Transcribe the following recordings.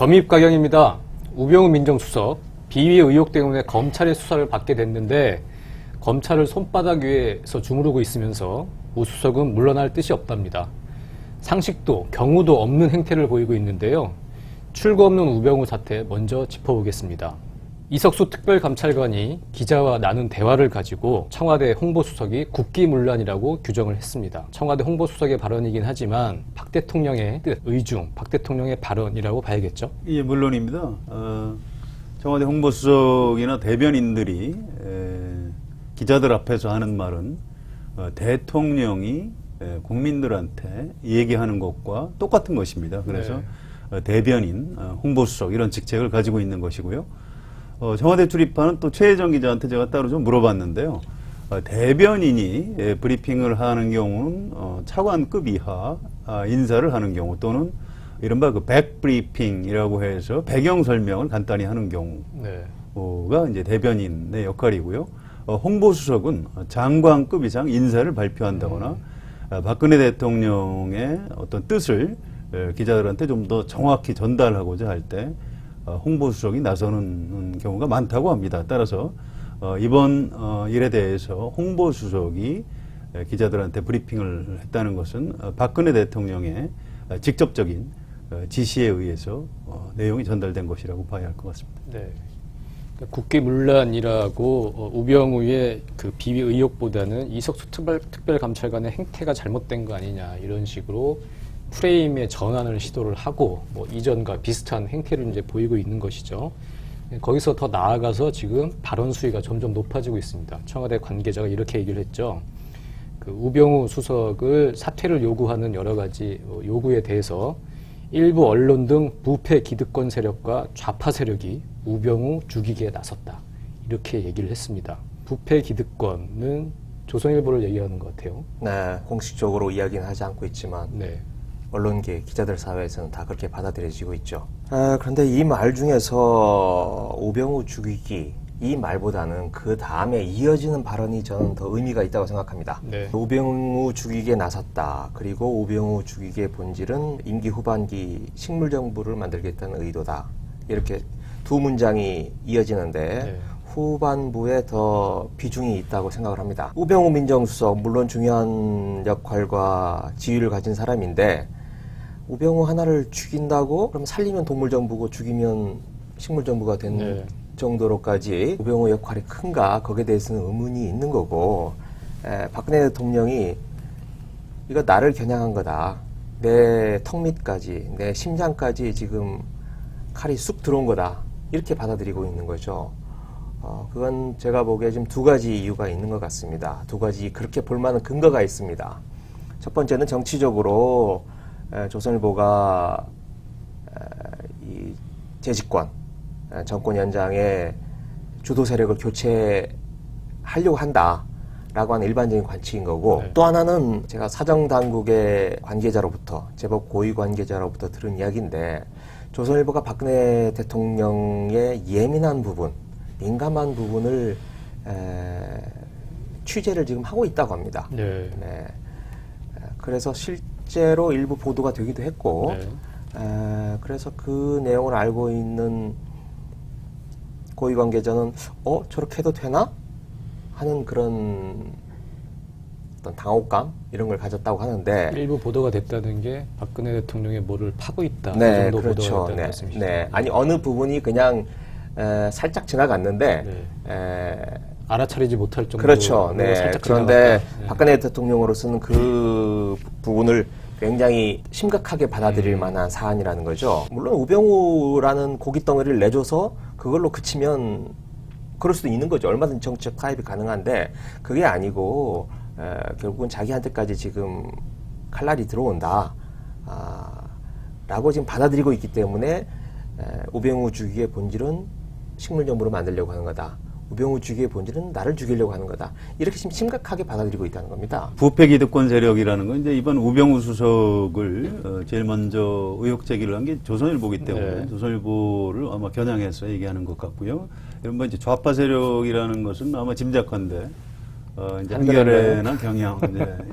점입가경입니다. 우병우 민정수석 비위 의혹 때문에 검찰의 수사를 받게 됐는데 검찰을 손바닥 위에서 주무르고 있으면서 우 수석은 물러날 뜻이 없답니다. 상식도 경우도 없는 행태를 보이고 있는데요. 출구 없는 우병우 사태 먼저 짚어보겠습니다. 이석수 특별감찰관이 기자와 나눈 대화를 가지고 청와대 홍보수석이 국기문란이라고 규정을 했습니다. 청와대 홍보수석의 발언이긴 하지만 박 대통령의 뜻, 의중, 박 대통령의 발언이라고 봐야겠죠? 예, 물론입니다. 청와대 홍보수석이나 대변인들이 기자들 앞에서 하는 말은 대통령이 국민들한테 얘기하는 것과 똑같은 것입니다. 그래서 대변인, 홍보수석 이런 직책을 가지고 있는 것이고요. 청와대 출입하는 또 최혜정 기자한테 제가 따로 좀 물어봤는데요. 대변인이 브리핑을 하는 경우는 차관급 이하 인사를 하는 경우 또는 이른바 그 백브리핑이라고 해서 배경 설명을 간단히 하는 경우가 이제 대변인의 역할이고요. 홍보수석은 장관급 이상 인사를 발표한다거나 박근혜 대통령의 어떤 뜻을 기자들한테 좀 더 정확히 전달하고자 할 때 홍보수석이 나서는 경우가 많다고 합니다. 따라서 이번 일에 대해서 홍보수석이 기자들한테 브리핑을 했다는 것은 박근혜 대통령의 직접적인 지시에 의해서 내용이 전달된 것이라고 봐야 할 것 같습니다. 네. 국기문란이라고 우병우의 그 비위 의혹보다는 이석수 특별감찰관의 행태가 잘못된 거 아니냐 이런 식으로 프레임의 전환을 시도를 하고 뭐 이전과 비슷한 행태를 이제 보이고 있는 것이죠. 거기서 더 나아가서 지금 발언 수위가 점점 높아지고 있습니다. 청와대 관계자가 이렇게 얘기를 했죠. 그 우병우 수석을 사퇴를 요구하는 여러 가지 요구에 대해서 일부 언론 등 부패 기득권 세력과 좌파 세력이 우병우 죽이기에 나섰다. 이렇게 얘기를 했습니다. 부패 기득권은 조선일보를 얘기하는 것 같아요. 네, 공식적으로 이야기는 하지 않고 있지만 네. 언론계, 기자들 사회에서는 다 그렇게 받아들여지고 있죠. 그런데 이 말 중에서 우병우 죽이기 이 말보다는 그 다음에 이어지는 발언이 저는 더 의미가 있다고 생각합니다. 네. 우병우 죽이기에 나섰다. 그리고 우병우 죽이기의 본질은 임기 후반기 식물정부를 만들겠다는 의도다. 이렇게 두 문장이 이어지는데 네. 후반부에 더 비중이 있다고 생각을 합니다. 우병우 민정수석 물론 중요한 역할과 지위를 가진 사람인데 우병우 하나를 죽인다고 그럼 살리면 동물정부고 죽이면 식물정부가 되는 정도로까지 우병우 역할이 큰가 거기에 대해서는 의문이 있는 거고 박근혜 대통령이 이거 나를 겨냥한 거다. 내 턱 밑까지 내 심장까지 지금 칼이 쑥 들어온 거다. 이렇게 받아들이고 있는 거죠. 그건 제가 보기에 지금 두 가지 이유가 있는 것 같습니다. 두 가지 그렇게 볼 만한 근거가 있습니다. 첫 번째는 정치적으로 조선일보가 이 재집권 정권 연장의 주도 세력을 교체하려고 한다라고 하는 일반적인 관측인 거고 또 하나는 제가 사정당국의 관계자로부터 제법 고위 관계자로부터 들은 이야기인데 조선일보가 박근혜 대통령의 예민한 부분 민감한 부분을 취재를 지금 하고 있다고 합니다. 네. 네. 그래서 실제로 일부 보도가 되기도 했고 그래서 그 내용을 알고 있는 고위 관계자는 저렇게 해도 되나? 하는 그런 어떤 당혹감 이런 걸 가졌다고 하는데 일부 보도가 됐다는 게 박근혜 대통령의 뭐를 파고 있다. 네, 그 정도 그렇죠. 보도가 됐다는 네, 말씀이시죠. 네. 아니 어느 부분이 그냥 살짝 지나갔는데 알아차리지 못할 정도로 그렇죠. 네. 살짝 그런데 지나갔다. 박근혜 대통령으로서는 그 부분을 굉장히 심각하게 받아들일 만한 사안이라는 거죠. 물론 우병우라는 고깃덩어리를 내줘서 그걸로 그치면 그럴 수도 있는 거죠. 얼마든지 정치적 타협이 가능한데 그게 아니고 결국은 자기한테까지 지금 칼날이 들어온다 라고 지금 받아들이고 있기 때문에 우병우 죽이기의 본질은 식물정부로 만들려고 하는 거다. 우병우 죽이기의 본질은 나를 죽이려고 하는 거다. 이렇게 지금 심각하게 받아들이고 있다는 겁니다. 부패 기득권 세력이라는 건 이제 이번 우병우 수석을 제일 먼저 의혹 제기를 한 게 조선일보이기 때문에 조선일보를 아마 겨냥해서 얘기하는 것 같고요. 이런 이제 좌파 세력이라는 것은 아마 짐작컨대 이제 한겨레나 경향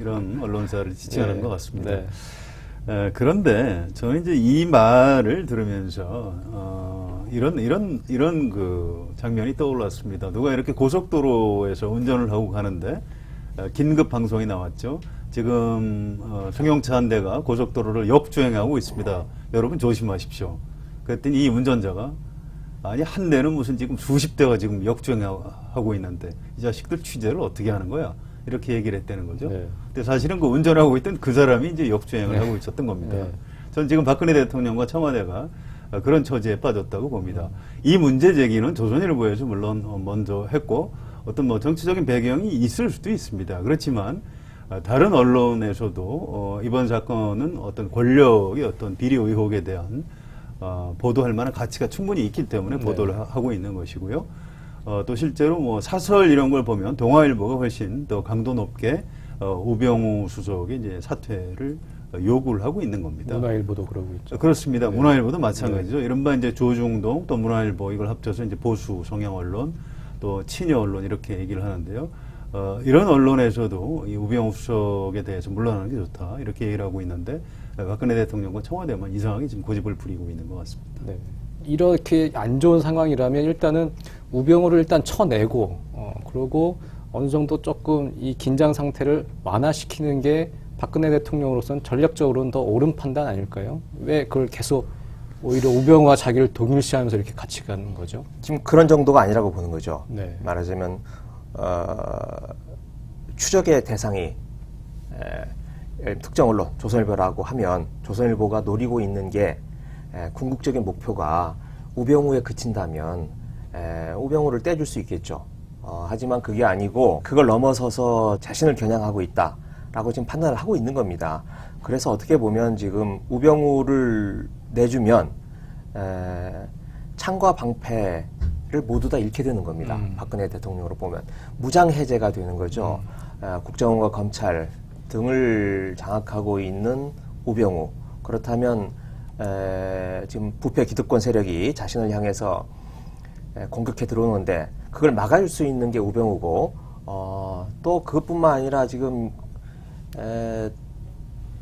이런 언론사를 지칭하는 것 같습니다. 그런데 저는 이제 이 말을 들으면서 이런 그 장면이 떠올랐습니다. 누가 이렇게 고속도로에서 운전을 하고 가는데 긴급 방송이 나왔죠. 지금 승용차 한 대가 고속도로를 역주행하고 있습니다. 여러분 조심하십시오. 그랬더니 이 운전자가 아니 한 대는 무슨 지금 수십 대가 지금 역주행하고 있는데 이 자식들 취재를 어떻게 하는 거야? 이렇게 얘기를 했다는 거죠. 네. 근데 사실은 그 운전하고 있던 그 사람이 이제 역주행을 네. 하고 있었던 겁니다. 네. 저는 지금 박근혜 대통령과 청와대가 그런 처지에 빠졌다고 봅니다. 이 문제 제기는 조선일보에서 물론 먼저 했고 어떤 뭐 정치적인 배경이 있을 수도 있습니다. 그렇지만 다른 언론에서도 이번 사건은 어떤 권력의 어떤 비리 의혹에 대한 보도할 만한 가치가 충분히 있기 때문에 보도를 하고 있는 것이고요. 또 실제로 뭐 사설 이런 걸 보면 동아일보가 훨씬 더 강도 높게 우병우 수석의 이제 사퇴를 요구를 하고 있는 겁니다. 문화일보도 그러고 있죠. 그렇습니다. 네. 문화일보도 마찬가지죠. 이른바 이제 조중동 또 문화일보 이걸 합쳐서 이제 보수 성향 언론 또 친여 언론 이렇게 얘기를 하는데요. 이런 언론에서도 이 우병우 수석에 대해서 물러나는 게 좋다 이렇게 얘기를 하고 있는데 박근혜 대통령과 청와대만 이상하게 지금 고집을 부리고 있는 것 같습니다. 네. 이렇게 안 좋은 상황이라면 일단은 우병우를 일단 쳐내고 그리고 어느 정도 조금 이 긴장 상태를 완화시키는 게 박근혜 대통령으로서는 전략적으로는 더 옳은 판단 아닐까요? 왜 그걸 계속 오히려 우병우와 자기를 동일시하면서 이렇게 같이 가는 거죠? 지금 그런 정도가 아니라고 보는 거죠. 네. 말하자면 추적의 대상이 특정 언론, 조선일보라고 하면 조선일보가 노리고 있는 게 궁극적인 목표가 우병우에 그친다면 우병우를 떼줄 수 있겠죠. 하지만 그게 아니고 그걸 넘어서서 자신을 겨냥하고 있다라고 지금 판단을 하고 있는 겁니다. 그래서 어떻게 보면 지금 우병우를 내주면 창과 방패를 모두 다 잃게 되는 겁니다. 박근혜 대통령으로 보면 무장해제가 되는 거죠. 국정원과 검찰 등을 장악하고 있는 우병우. 그렇다면 지금 부패 기득권 세력이 자신을 향해서 공격해 들어오는데 그걸 막을 수 있는 게 우병우고 또 그것뿐만 아니라 지금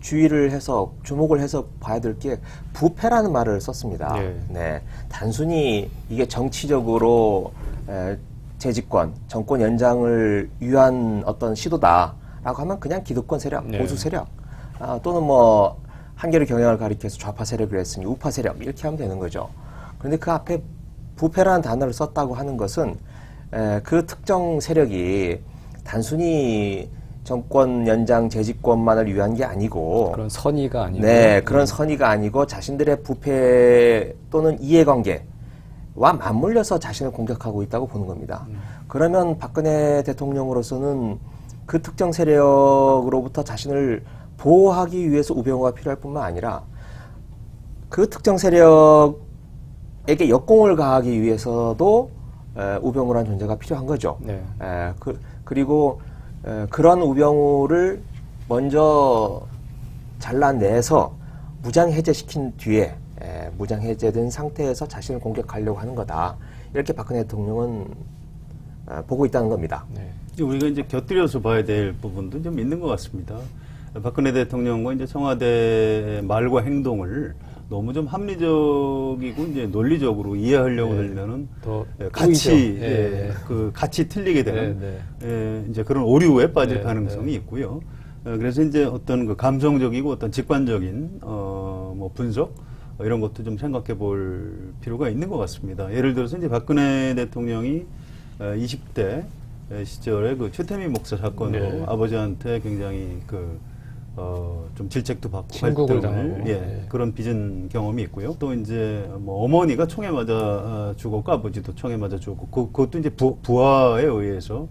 주의를 해서 주목을 해서 봐야 될 게 부패라는 말을 썼습니다. 네, 단순히 이게 정치적으로 재집권, 정권 연장을 위한 어떤 시도다라고 하면 그냥 기득권 세력, 보수 세력 또는 뭐 한겨레 경향을 가리켜서 좌파 세력을 했으니 우파 세력 이렇게 하면 되는 거죠. 그런데 그 앞에 부패라는 단어를 썼다고 하는 것은 그 특정 세력이 단순히 정권 연장 재집권만을 위한 게 아니고 그런 선의가 아니고 네, 그런 선의가 아니고 자신들의 부패 또는 이해관계와 맞물려서 자신을 공격하고 있다고 보는 겁니다. 그러면 박근혜 대통령으로서는 그 특정 세력으로부터 자신을 보호하기 위해서 우병우가 필요할 뿐만 아니라 그 특정 세력에게 역공을 가하기 위해서도 우병우라는 존재가 필요한 거죠. 네. 그리고 그런 우병우를 먼저 잘라내서 무장해제시킨 뒤에 무장해제된 상태에서 자신을 공격하려고 하는 거다. 이렇게 박근혜 대통령은 보고 있다는 겁니다. 네. 우리가 이제 곁들여서 봐야 될 부분도 좀 있는 것 같습니다. 박근혜 대통령과 이제 청와대의 말과 행동을 너무 좀 합리적이고 이제 논리적으로 이해하려고 하면은 같이 그 같이 틀리게 되는 이제 그런 오류에 빠질 가능성이 있고요. 그래서 이제 어떤 그 감성적이고 어떤 직관적인 뭐 분석 이런 것도 좀 생각해 볼 필요가 있는 것 같습니다. 예를 들어서 이제 박근혜 대통령이 20대 시절에 그 최태민 목사 사건으로 아버지한테 굉장히 좀 질책도 받고 신국을 당하고 그런 빚은 경험이 있고요. 또 이제 뭐 어머니가 총에 맞아 죽었고 아버지도 총에 맞아 죽었고 그것도 이제 부하에 의해서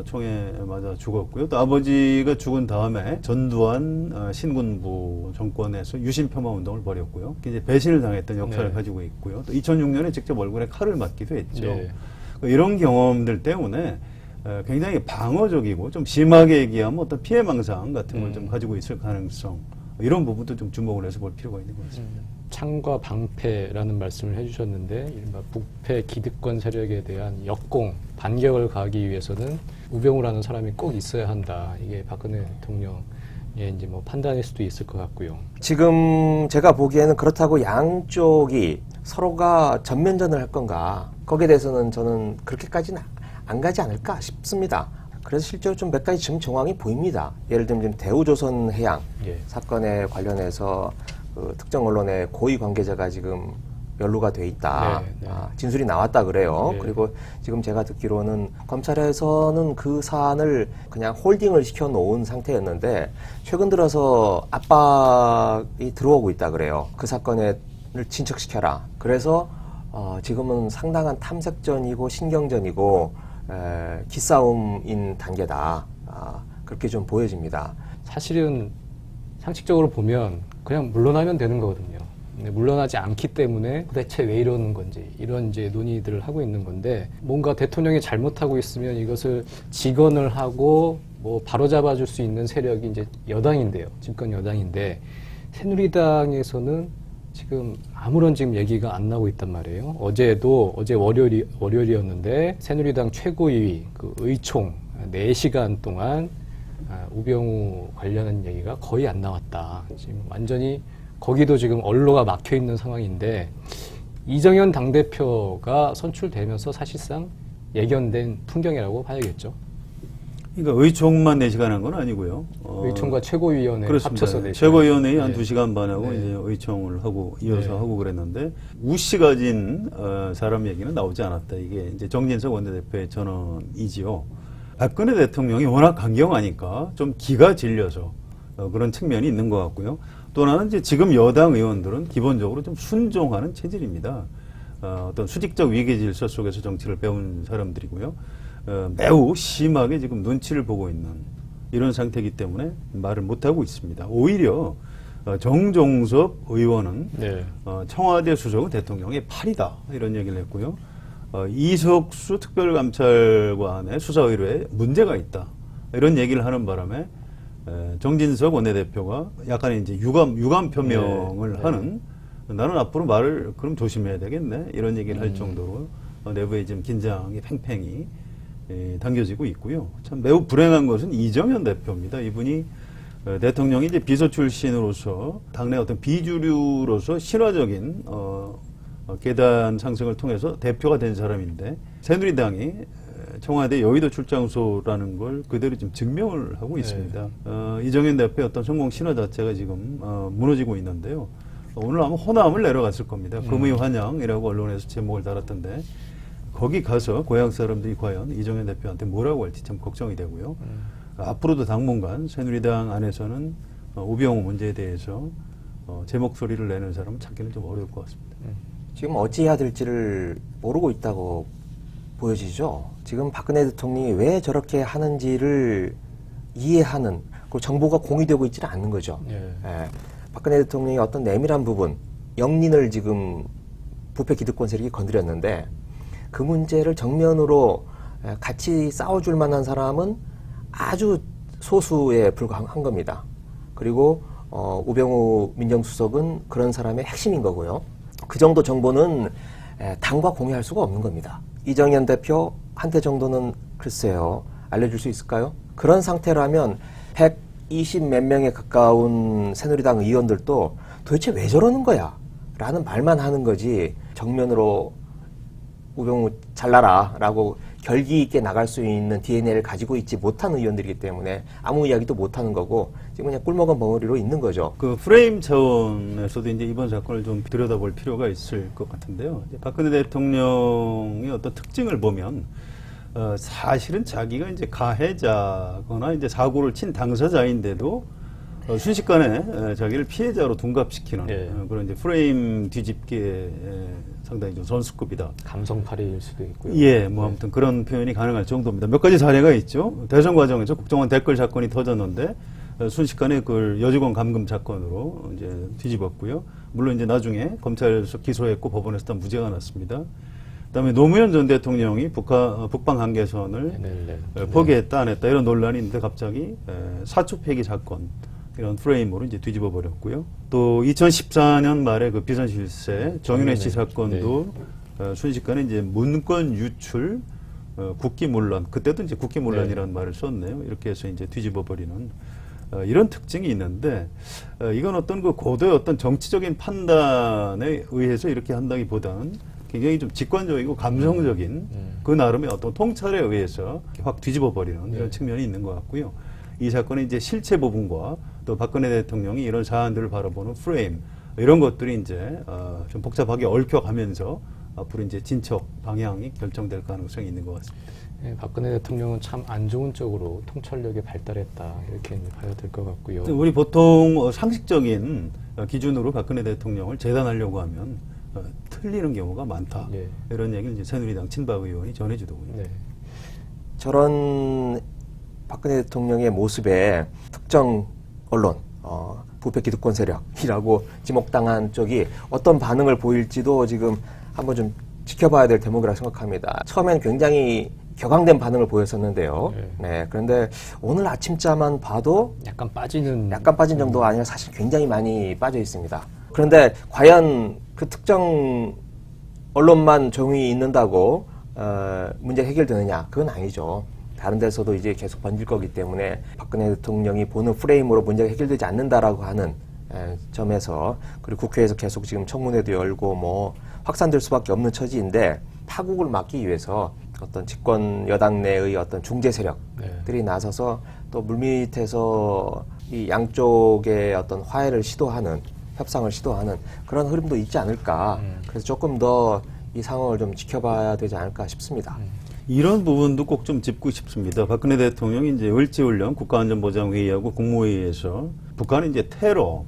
총에 맞아 죽었고요. 또 아버지가 죽은 다음에 전두환 신군부 정권에서 유신 폄하 운동을 벌였고요. 이제 배신을 당했던 역사를 가지고 있고요. 또 2006년에 직접 얼굴에 칼을 맞기도 했죠. 이런 경험들 때문에 굉장히 방어적이고 좀 심하게 얘기하면 어떤 피해망상 같은 걸 좀 가지고 있을 가능성 이런 부분도 좀 주목을 해서 볼 필요가 있는 것 같습니다. 창과 방패라는 말씀을 해주셨는데 이른바 부패 기득권 세력에 대한 역공, 반격을 가하기 위해서는 우병우라는 사람이 꼭 있어야 한다. 이게 박근혜 대통령 예, 이제 뭐 판단일 수도 있을 것 같고요. 지금 제가 보기에는 그렇다고 양쪽이 서로가 전면전을 할 건가? 거기에 대해서는 저는 그렇게까지는 안 가지 않을까 싶습니다. 그래서 실제로 좀 몇 가지 지금 정황이 보입니다. 예를 들면 지금 대우조선해양 예. 사건에 관련해서 그 특정 언론의 고위 관계자가 지금 연루가 돼 있다. 네, 네. 진술이 나왔다 그래요. 네. 그리고 지금 제가 듣기로는 검찰에서는 그 사안을 그냥 홀딩을 시켜 놓은 상태였는데 최근 들어서 압박이 들어오고 있다 그래요. 그 사건을 진척시켜라. 그래서 지금은 상당한 탐색전이고 신경전이고 기싸움인 단계다. 그렇게 좀 보여집니다. 사실은 상식적으로 보면 그냥 물러나면 되는 거거든요. 근데 물러나지 않기 때문에 대체 왜 이러는 건지 이런 이제 논의들을 하고 있는 건데 뭔가 대통령이 잘못하고 있으면 이것을 직언을 하고 뭐 바로잡아줄 수 있는 세력이 이제 여당인데요. 집권 여당인데 새누리당에서는 지금 아무런 지금 얘기가 안 나오고 있단 말이에요. 어제 월요일이었는데 새누리당 최고위위 그 의총 4시간 동안 우병우 관련한 얘기가 거의 안 나왔다. 지금 완전히 거기도 지금 언로가 막혀 있는 상황인데 이정현 당대표가 선출되면서 사실상 예견된 풍경이라고 봐야겠죠. 그러니까 의총만 4시간 한 건 아니고요. 의총과 최고위원회 그렇습니다. 합쳐서 4시간. 최고위원회의 한 네. 2시간 반하고 네. 이제 의총을 하고 이어서 네. 하고 그랬는데 우 씨가 가진 사람 얘기는 나오지 않았다. 이게 이제 정진석 원내대표의 전언이지요. 박근혜 대통령이 워낙 강경하니까 좀 기가 질려서 그런 측면이 있는 것 같고요. 또 하나는 이제 지금 여당 의원들은 기본적으로 좀 순종하는 체질입니다. 어떤 수직적 위계 질서 속에서 정치를 배운 사람들이고요. 매우 심하게 지금 눈치를 보고 있는 이런 상태이기 때문에 말을 못하고 있습니다. 오히려 정종섭 의원은 네. 청와대 수석은 대통령의 팔이다 이런 얘기를 했고요. 이석수 특별감찰관의 수사 의뢰에 문제가 있다 이런 얘기를 하는 바람에 정진석 원내대표가 약간의 이제 유감 표명을 네. 하는 나는 앞으로 말을 그럼 조심해야 되겠네 이런 얘기를 할 정도로 내부에 지금 긴장이 팽팽히 당겨지고 있고요. 참 매우 불행한 것은 이정현 대표입니다. 이분이 대통령이 이제 비서 출신으로서 당내 어떤 비주류로서 신화적인 계단 상승을 통해서 대표가 된 사람인데 새누리당이 청와대 여의도 출장소라는 걸 그대로 지금 증명을 하고 있습니다. 이정현 대표의 어떤 성공 신화 자체가 지금 무너지고 있는데요. 오늘 아마 호남을 내려갔을 겁니다. 금의 환영이라고 언론에서 제목을 달았던데 거기 가서 고향 사람들이 과연 이정현 대표한테 뭐라고 할지 참 걱정이 되고요. 앞으로도 당분간 새누리당 안에서는 우병우 문제에 대해서 제 목소리를 내는 사람은 찾기는 좀 어려울 것 같습니다. 지금 어찌해야 될지를 모르고 있다고 보여지죠. 지금 박근혜 대통령이 왜 저렇게 하는지를 이해하는 그 정보가 공유되고 있지는 않는 거죠. 예. 예. 박근혜 대통령이 어떤 내밀한 부분, 영린을 지금 부패 기득권 세력이 건드렸는데 그 문제를 정면으로 같이 싸워줄 만한 사람은 아주 소수에 불과한 겁니다. 그리고 우병우 민정수석은 그런 사람의 핵심인 거고요. 그 정도 정보는 당과 공유할 수가 없는 겁니다. 이정현 대표 한테 정도는 글쎄요. 알려줄 수 있을까요? 그런 상태라면 120 몇 명에 가까운 새누리당 의원들도 도대체 왜 저러는 거야? 라는 말만 하는 거지 정면으로 우병우 잘라라 라고 결기 있게 나갈 수 있는 DNA를 가지고 있지 못한 의원들이기 때문에 아무 이야기도 못하는 거고 지금 그냥 꿀먹은 벙어리로 있는 거죠. 그 프레임 차원에서도 이제 이번 사건을 좀 들여다볼 필요가 있을 것 같은데요. 이제 박근혜 대통령의 어떤 특징을 보면 사실은 자기가 이제 가해자거나 이제 사고를 친 당사자인데도 순식간에 자기를 피해자로 둔갑시키는 예. 그런 이제 프레임 뒤집기에 상당히 좀 선수급이다. 감성팔이일 수도 있고요. 예, 뭐 아무튼 그런 표현이 가능할 정도입니다. 몇 가지 사례가 있죠. 대선 과정에서 국정원 댓글 사건이 터졌는데 순식간에 그걸 여직원 감금 사건으로 이제 뒤집었고요. 물론 이제 나중에 검찰에서 기소했고 법원에서 다 무죄가 났습니다. 그다음에 노무현 전 대통령이 북방 한계선을 포기했다 안 했다 이런 논란이 있는데 갑자기 사초 폐기 사건 이런 프레임으로 이제 뒤집어 버렸고요. 또 2014년 말에 그 비선실세 정윤회 씨 사건도 순식간에 이제 문건 유출, 국기문란 그때도 이제 국기문란이라는 말을 썼네요. 이렇게 해서 이제 뒤집어 버리는 이런 특징이 있는데 이건 어떤 그 고도의 어떤 정치적인 판단에 의해서 이렇게 한다기보다는 굉장히 좀 직관적이고 감성적인 그 나름의 어떤 통찰에 의해서 확 뒤집어 버리는 이런 측면이 있는 것 같고요. 이 사건의 이제 실체 부분과 또 박근혜 대통령이 이런 사안들을 바라보는 프레임 이런 것들이 이제 좀 복잡하게 얽혀가면서 앞으로 이제 진척 방향이 결정될 가능성이 있는 것 같습니다. 네, 박근혜 대통령은 참 안 좋은 쪽으로 통찰력이 발달했다 이렇게 이제 봐야 될 것 같고요. 우리 보통 상식적인 기준으로 박근혜 대통령을 재단하려고 하면 틀리는 경우가 많다. 네. 이런 얘기를 이제 새누리당 친박 의원이 전해주더군요. 네. 저런 박근혜 대통령의 모습에 특정 언론, 부패 기득권 세력이라고 지목당한 쪽이 어떤 반응을 보일지도 지금 한번 좀 지켜봐야 될 대목이라고 생각합니다. 처음엔 굉장히 격앙된 반응을 보였었는데요. 네. 그런데 오늘 아침자만 봐도 약간 빠지는 정도가 아니라 사실 굉장히 많이 빠져 있습니다. 그런데 과연 그 특정 언론만 조용히 있는다고 문제 해결되느냐? 그건 아니죠. 다른 데서도 이제 계속 번질 거기 때문에 박근혜 대통령이 보는 프레임으로 문제가 해결되지 않는다라고 하는 점에서, 그리고 국회에서 계속 지금 청문회도 열고 뭐 확산될 수밖에 없는 처지인데, 파국을 막기 위해서 어떤 집권 여당 내의 어떤 중재 세력들이 나서서 또 물밑에서 이 양쪽의 어떤 화해를 시도하는, 협상을 시도하는 그런 흐름도 있지 않을까. 그래서 조금 더 이 상황을 좀 지켜봐야 되지 않을까 싶습니다. 이런 부분도 꼭 좀 짚고 싶습니다. 박근혜 대통령이 이제 을지훈련 국가안전보장회의하고 국무회의에서 북한은 이제 테러,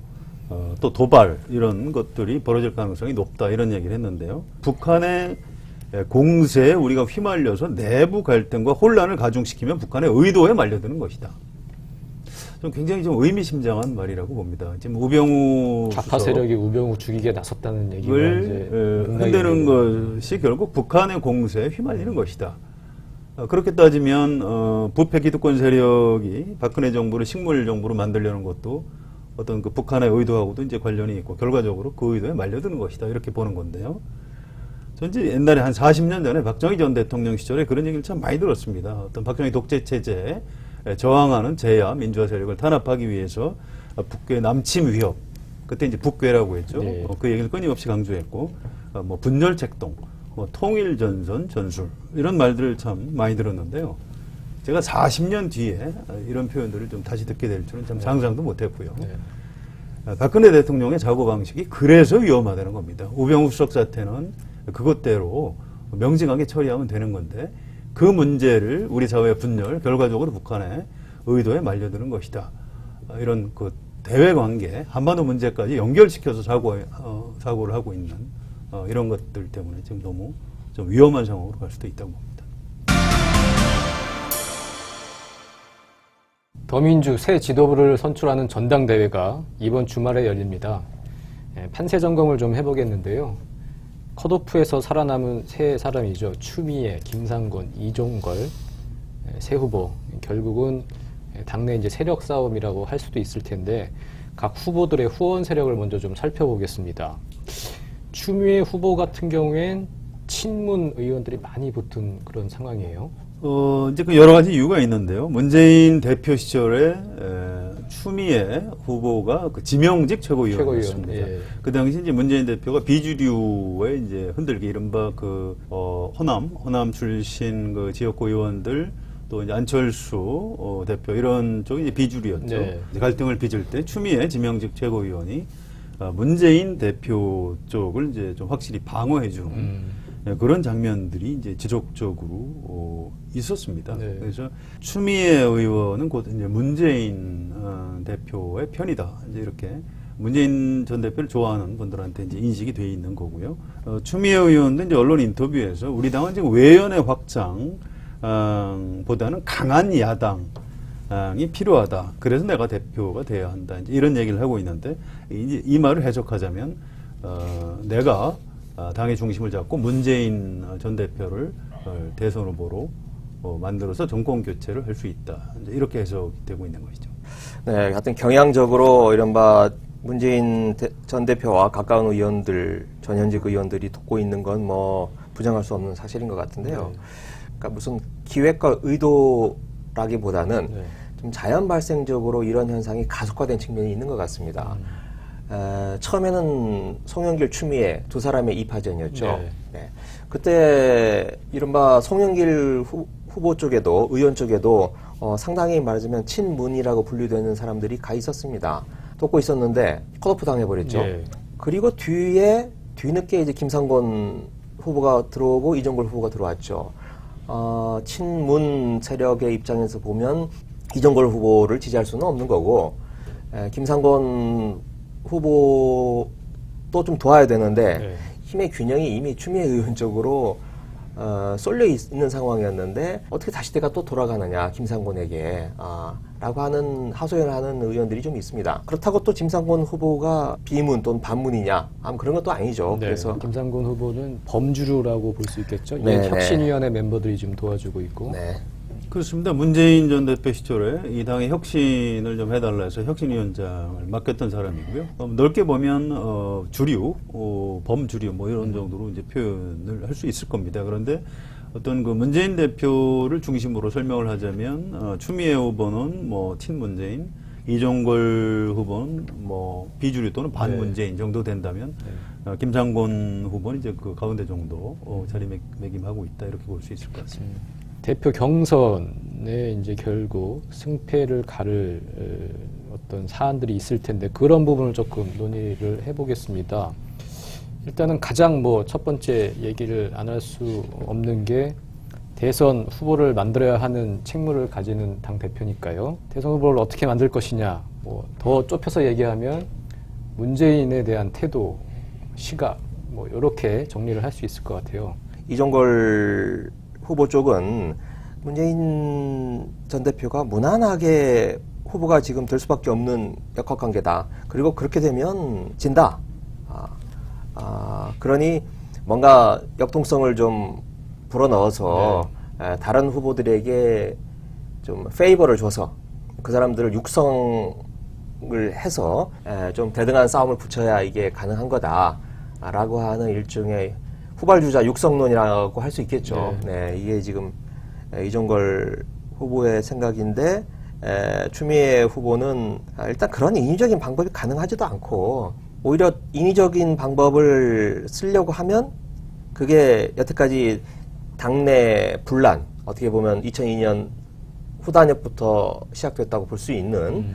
또 도발 이런 것들이 벌어질 가능성이 높다 이런 얘기를 했는데요. 북한의 공세에 우리가 휘말려서 내부 갈등과 혼란을 가중시키면 북한의 의도에 말려드는 것이다. 좀 굉장히 좀 의미심장한 말이라고 봅니다. 지금 우병우 좌파 세력이 우병우 죽이게 나섰다는 얘기가 이제 흔드는 것이 결국 북한의 공세에 휘말리는 것이다. 그렇게 따지면 부패 기득권 세력이 박근혜 정부를 식물 정부로 만들려는 것도 어떤 그 북한의 의도하고도 이제 관련이 있고 결과적으로 그 의도에 말려드는 것이다 이렇게 보는 건데요. 전 이제 옛날에 한 40년 전에 박정희 전 대통령 시절에 그런 얘기를 참 많이 들었습니다. 어떤 박정희 독재 체제에 저항하는 제야 민주화 세력을 탄압하기 위해서 북괴 남침 위협, 그때 이제 북괴라고 했죠. 네. 그 얘기를 끊임없이 강조했고, 뭐 분열 책동, 뭐 통일 전선 전술 이런 말들을 참 많이 들었는데요. 제가 40년 뒤에 이런 표현들을 좀 다시 듣게 될 줄은 참 상상도 못했고요. 네. 박근혜 대통령의 사고 방식이 그래서 위험하다는 겁니다. 우병우 수석 사태는 그것대로 명징하게 처리하면 되는 건데, 그 문제를 우리 사회의 분열, 결과적으로 북한의 의도에 말려드는 것이다. 이런 그 대외 관계, 한반도 문제까지 연결시켜서 사고를 하고 있는 이런 것들 때문에 지금 너무 좀 위험한 상황으로 갈 수도 있다고 봅니다. 더민주 새 지도부를 선출하는 전당대회가 이번 주말에 열립니다. 판세 점검을 좀 해보겠는데요. 컷오프에서 살아남은 세 사람이죠. 추미애, 김상곤, 이종걸 세 후보. 결국은 당내 이제 세력 싸움이라고 할 수도 있을 텐데 각 후보들의 후원 세력을 먼저 좀 살펴보겠습니다. 추미애 후보 같은 경우엔 친문 의원들이 많이 붙은 그런 상황이에요. 이제 그 여러 가지 이유가 있는데요. 문재인 대표 시절에 추미애 후보가 그 지명직 최고위원이었습니다. 예. 그 당시 이제 문재인 대표가 비주류의 이제 흔들기, 이른바 그 호남 출신 그 지역구 의원들, 또 이제 안철수 대표 이런 쪽이 이제 비주류였죠. 네. 이제 갈등을 빚을 때 추미애 지명직 최고위원이 문재인 대표 쪽을 이제 좀 확실히 방어해주는. 그런 장면들이 이제 지속적으로 있었습니다. 네. 그래서 추미애 의원은 곧 이제 문재인 대표의 편이다. 이제 이렇게 문재인 전 대표를 좋아하는 분들한테 이제 인식이 돼 있는 거고요. 추미애 의원도 이제 언론 인터뷰에서 우리 당은 지금 외연의 확장 보다는 강한 야당이 필요하다. 그래서 내가 대표가 돼야 한다. 이제 이런 얘기를 하고 있는데, 이제 이 말을 해석하자면 내가 당의 중심을 잡고 문재인 전 대표를 대선 후보로 만들어서 정권 교체를 할 수 있다. 이제 이렇게 해석되고 있는 것이죠. 네, 하여튼 경향적으로 이른바 문재인 전 대표와 가까운 의원들, 전현직 의원들이 돕고 있는 건 뭐 부정할 수 없는 사실인 것 같은데요. 그러니까 무슨 기획과 의도라기보다는 좀 자연 발생적으로 이런 현상이 가속화된 측면이 있는 것 같습니다. 처음에는 송영길, 추미애 두 사람의 이파전이었죠. 네. 네. 그때 이른바 송영길 후보 쪽에도, 의원 쪽에도 상당히 말하자면 친문이라고 분류되는 사람들이 가 있었습니다. 돕고 있었는데 컷오프 당해버렸죠. 네. 그리고 뒤늦게 이제 김상곤 후보가 들어오고 이정걸 후보가 들어왔죠. 친문 세력의 입장에서 보면 이정걸 후보를 지지할 수는 없는 거고, 김상곤 후보도 좀 도와야 되는데, 네. 힘의 균형이 이미 추미애 의원 쪽으로 쏠려 있는 상황이었는데 어떻게 다시 때가 또 돌아가느냐 김상곤에게 라고 하는 하소연을 하는 의원들이 좀 있습니다. 그렇다고 또 김상곤 후보가 비문 또는 반문이냐 그런 것도 아니죠. 네. 그래서 김상곤 후보는 범주류라고 볼 수 있겠죠. 네, 이 혁신위원회 멤버들이 좀 도와주고 있고. 네. 그렇습니다. 문재인 전 대표 시절에 이 당의 혁신을 좀 해달라 해서 혁신위원장을 맡겼던 사람이고요. 넓게 보면 주류, 범주류 뭐 이런 정도로 이제 표현을 할 수 있을 겁니다. 그런데 어떤 그 문재인 대표를 중심으로 설명을 하자면 추미애 후보는 뭐 친문재인, 이종걸 후보는 뭐 비주류 또는 반문재인 정도 된다면 김상곤 후보는 이제 그 가운데 정도 자리매김하고 있다 이렇게 볼 수 있을 것 같습니다. 대표 경선에 이제 결국 승패를 가를 어떤 사안들이 있을 텐데 그런 부분을 조금 논의를 해보겠습니다. 일단은 가장 뭐 첫 번째 얘기를 안 할 수 없는 게 대선 후보를 만들어야 하는 책무를 가지는 당 대표니까요. 대선 후보를 어떻게 만들 것이냐, 뭐 더 좁혀서 얘기하면 문재인에 대한 태도, 시각, 뭐 이렇게 정리를 할 수 있을 것 같아요. 이정걸 후보 쪽은 문재인 전 대표가 무난하게 후보가 지금 될 수밖에 없는 역학관계다. 그리고 그렇게 되면 진다. 그러니 뭔가 역동성을 좀 불어넣어서 다른 후보들에게 좀 페이버를 줘서 그 사람들을 육성을 해서 좀 대등한 싸움을 붙여야 이게 가능한 거다라고 하는 일종의 후발주자 육성론이라고 할 수 있겠죠. 네, 이게 지금 이종걸 후보의 생각인데 추미애 후보는 일단 그런 인위적인 방법이 가능하지도 않고 오히려 인위적인 방법을 쓰려고 하면 그게 여태까지 당내 분란, 어떻게 보면 2002년 후단협부터 시작됐다고 볼 수 있는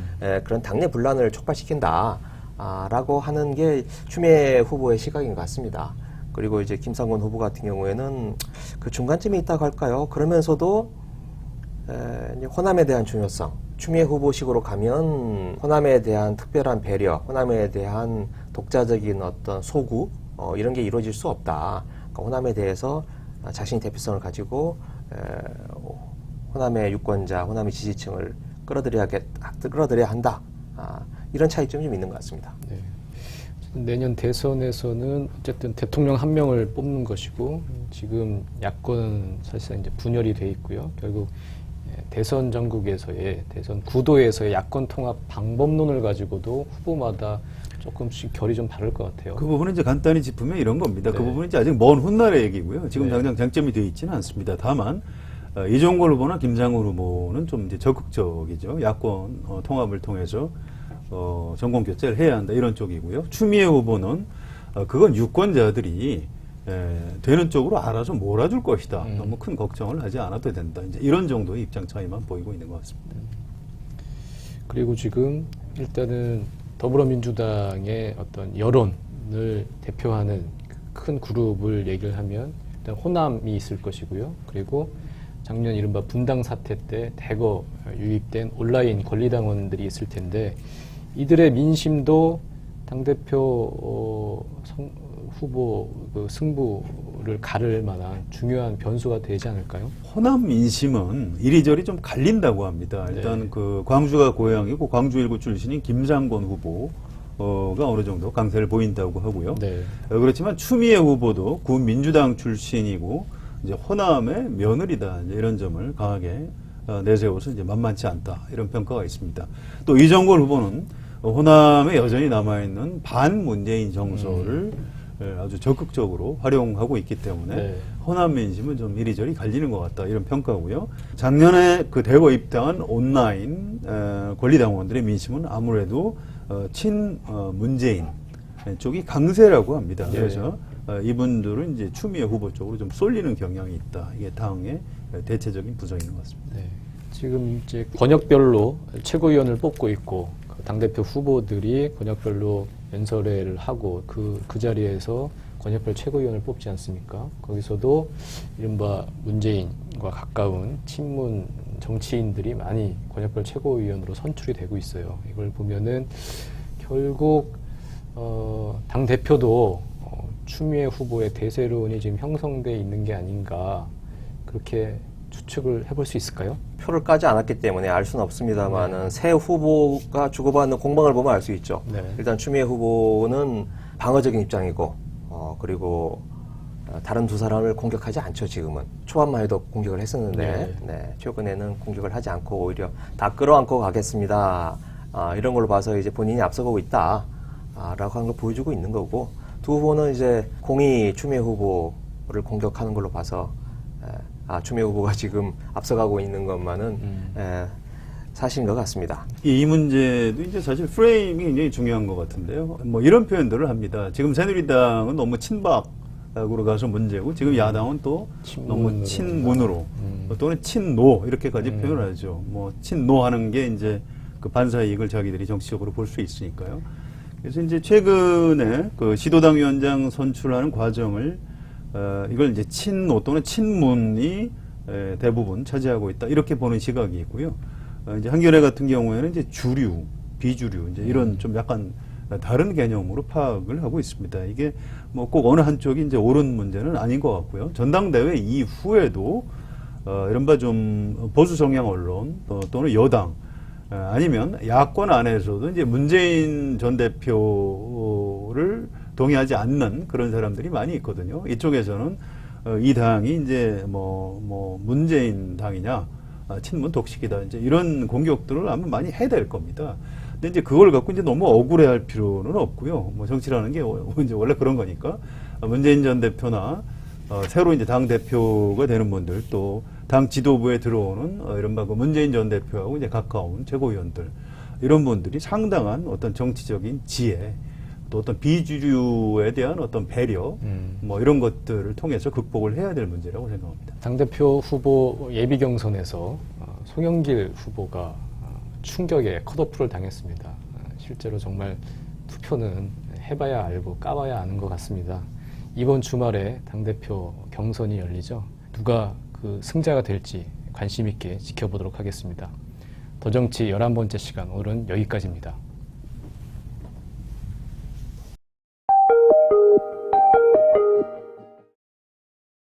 그런 당내 분란을 촉발시킨다라고 하는 게 추미애 후보의 시각인 것 같습니다. 그리고 이제 김상곤 후보 같은 경우에는 그 중간쯤에 있다고 할까요? 그러면서도 이제 호남에 대한 중요성, 추미애 후보식으로 가면 호남에 대한 특별한 배려, 호남에 대한 독자적인 어떤 소구 이런 게 이루어질 수 없다. 그러니까 호남에 대해서 자신이 대표성을 가지고 호남의 유권자, 호남의 지지층을 끌어들여야 한다. 이런 차이점이 좀 있는 것 같습니다. 네. 내년 대선에서는 어쨌든 대통령 한 명을 뽑는 것이고 지금 야권은 사실상 이제 분열이 돼 있고요. 결국 대선 전국에서의 대선 구도에서의 야권 통합 방법론을 가지고도 후보마다 조금씩 결이 좀 다를 것 같아요. 그 부분은 이제 간단히 짚으면 이런 겁니다. 네. 그 부분은 이제 아직 먼 훗날의 얘기고요. 지금 네. 당장 장점이 되어 있지는 않습니다. 다만 이종걸 후보나 김상곤 후보는 좀 이제 적극적이죠. 야권 통합을 통해서 정권 교체를 해야 한다 이런 쪽이고요. 추미애 후보는 그건 유권자들이 되는 쪽으로 알아서 몰아줄 것이다. 너무 큰 걱정을 하지 않아도 된다. 이제 이런 정도의 입장 차이만 보이고 있는 것 같습니다. 그리고 지금 일단은 더불어민주당의 어떤 여론을 대표하는 큰 그룹을 얘기를 하면 일단 호남이 있을 것이고요. 그리고 작년 이른바 분당 사태 때 대거 유입된 온라인 권리당원들이 있을 텐데 이들의 민심도 당대표 후보 그 승부를 가를 만한 중요한 변수가 되지 않을까요? 호남 민심은 이리저리 좀 갈린다고 합니다. 일단 네. 그 광주가 고향이고 광주 일구 출신인 김상곤 후보가 어느 정도 강세를 보인다고 하고요. 네. 그렇지만 추미애 후보도 군 민주당 출신이고 이제 호남의 며느리다 이제 이런 점을 강하게 내세워서 이제 만만치 않다 이런 평가가 있습니다. 또 이정걸 후보는 호남에 여전히 남아있는 반문재인 정서를 아주 적극적으로 활용하고 있기 때문에 네. 호남 민심은 좀 이리저리 갈리는 것 같다 이런 평가고요. 작년에 그 대거 입당한 온라인 권리당원들의 민심은 아무래도 친문재인 쪽이 강세라고 합니다. 네. 그래서 이분들은 이제 추미애 후보 쪽으로 좀 쏠리는 경향이 있다. 이게 당의 대체적인 부정인 것 같습니다. 네. 지금 이제 권역별로 최고위원을 뽑고 있고 그 당대표 후보들이 권역별로 연설회를 하고 그 자리에서 권역별 최고위원을 뽑지 않습니까? 거기서도 이른바 문재인과 가까운 친문 정치인들이 많이 권역별 최고위원으로 선출이 되고 있어요. 이걸 보면은 결국 당 대표도 추미애 후보의 대세론이 지금 형성돼 있는 게 아닌가 그렇게 추측을 해볼 수 있을까요? 표를 까지 않았기 때문에 알 수는 없습니다만은 새 후보가 주고받는 공방을 보면 알 수 있죠. 네. 일단 추미애 후보는 방어적인 입장이고 그리고 다른 두 사람을 공격하지 않죠. 지금은 초반만 해도 공격을 했었는데 네, 최근에는 공격을 하지 않고 오히려 다 끌어안고 가겠습니다. 이런 걸로 봐서 이제 본인이 앞서가고 있다 라고 하는 걸 보여주고 있는 거고, 두 후보는 이제 공이 추미애 후보를 공격하는 걸로 봐서 추미애 후보가 지금 앞서가고 있는 것만은 사실인 것 같습니다. 이 문제도 이제 사실 프레임이 굉장히 중요한 것 같은데요. 뭐 이런 표현들을 합니다. 지금 새누리당은 너무 친박으로 가서 문제고, 지금 야당은 또 너무 친문으로 또는 친노 이렇게까지 표현을 하죠. 뭐 친노 하는 게 이제 그 반사 이익을 자기들이 정치적으로 볼 수 있으니까요. 그래서 이제 최근에 그 시도당 위원장 선출하는 과정을 이걸 이제 친노 또는 친문이 대부분 차지하고 있다 이렇게 보는 시각이 있고요. 이제 한겨레 같은 경우에는 이제 주류, 비주류 이제 이런 좀 약간 다른 개념으로 파악을 하고 있습니다. 이게 뭐 꼭 어느 한쪽이 이제 옳은 문제는 아닌 것 같고요. 전당대회 이후에도 이른바 좀 보수 성향 언론 또는 여당 아니면 야권 안에서도 이제 문재인 전 대표를 동의하지 않는 그런 사람들이 많이 있거든요. 이쪽에서는 이 당이 이제 뭐 문재인 당이냐, 친문 독식이다, 이제 이런 공격들을 아마 많이 해야 될 겁니다. 근데 이제 그걸 갖고 이제 너무 억울해할 필요는 없고요. 뭐 정치라는 게 이제 원래 그런 거니까 문재인 전 대표나 새로 이제 당 대표가 되는 분들, 또 당 지도부에 들어오는 이른바 그 문재인 전 대표하고 이제 가까운 최고위원들, 이런 분들이 상당한 어떤 정치적인 지혜, 또 어떤 비주류에 대한 어떤 배려, 뭐 이런 것들을 통해서 극복을 해야 될 문제라고 생각합니다. 당대표 후보 예비 경선에서 송영길 후보가 충격에 컷오프를 당했습니다. 실제로 정말 투표는 해봐야 알고 까봐야 아는 것 같습니다. 이번 주말에 당대표 경선이 열리죠. 누가 그 승자가 될지 관심 있게 지켜보도록 하겠습니다. 더정치 11번째 시간, 오늘은 여기까지입니다.